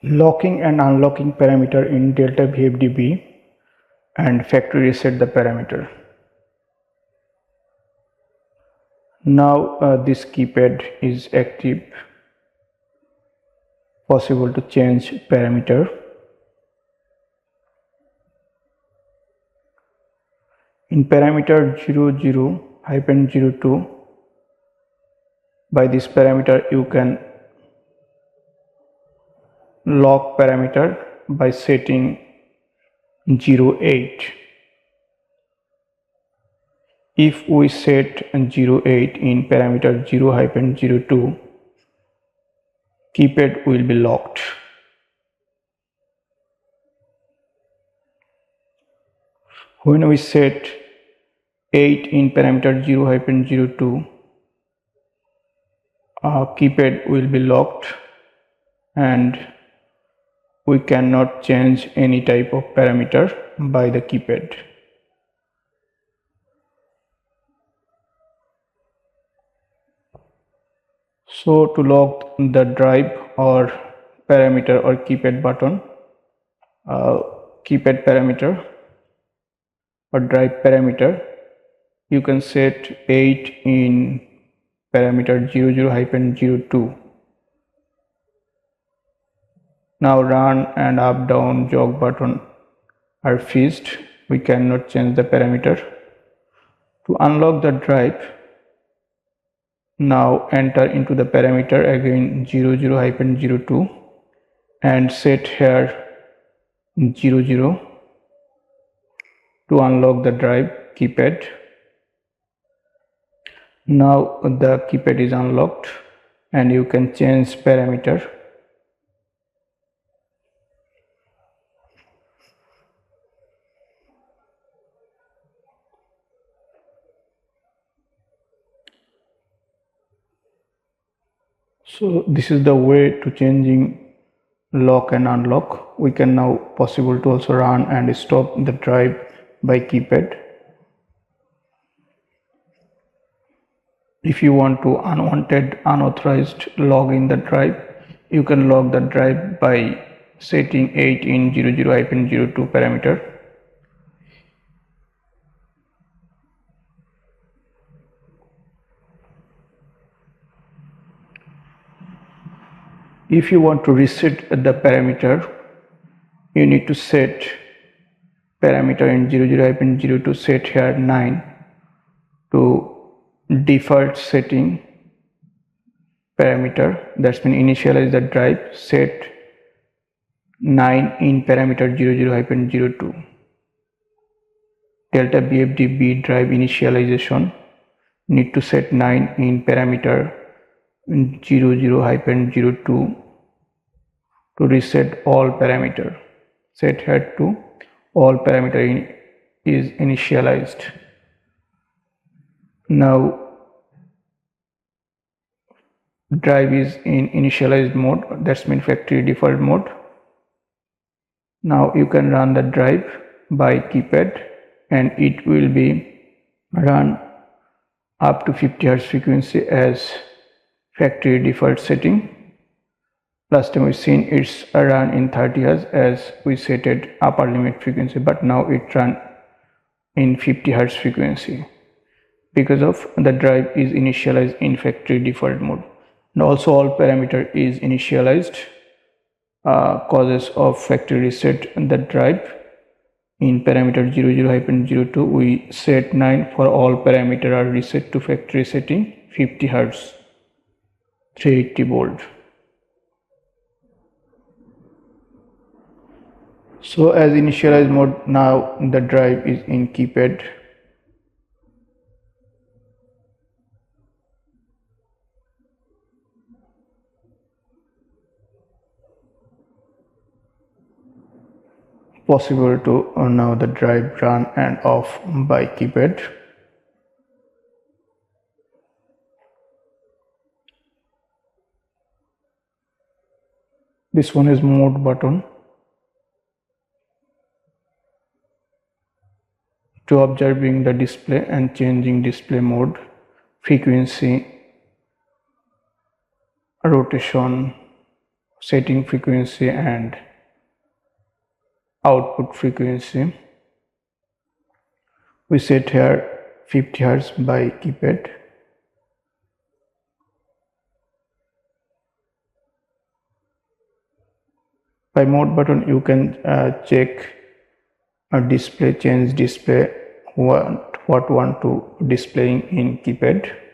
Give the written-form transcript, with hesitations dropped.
locking and unlocking parameter in delta VFD-B and factory reset the parameter. Now this keypad is active, possible to change parameter. In parameter 00-02, by this parameter you can lock parameter by setting 08. If we set 08 in parameter 0-02, keypad will be locked. When we set 8 in parameter 0-02, keypad will be locked and we cannot change any type of parameter by the keypad. So to lock the drive or parameter or keypad button, keypad parameter or drive parameter, you can set 8 in parameter 00-02. Now run and up down jog button are fixed. We cannot change the parameter. To unlock the drive, now enter into the parameter again 00-02 and set here 00 to unlock the drive keypad. Now the keypad is unlocked and you can change parameter. So this is the way to changing lock and unlock. We can now possible to also run and stop the drive by keypad. If you want to unwanted unauthorized log in the drive, you can log the drive by setting 8 in 00-02 parameter. If you want to reset the parameter, you need to set parameter in 00-02, set here 9 to default setting parameter. That's mean initialize the drive, set 9 in parameter 00-02. Delta VFD-B drive initialization, need to set 9 in parameter 00-02 to reset all parameter. Set here to all parameter is initialized. Now drive is in initialized mode, that's mean factory default mode. Now you can run the drive by keypad and it will be run up to 50 Hz frequency as factory default setting. Last time we seen it's run in 30 Hz as we set it upper limit frequency, but now it run in 50 Hz frequency because of the drive is initialized in factory default mode. And also all parameter is initialized causes of factory reset the drive. In parameter 00-02 we set 9 for all parameter are reset to factory setting 50 Hz 380 volt. So as initialized mode, now the drive is in keypad. Possible to now the drive run and off by keypad. This one is mode button. To observing the display and changing display mode, frequency, rotation, setting frequency and output frequency. We set here 50 Hz by keypad. By mode button you can check a display, change display, what want to displaying in keypad.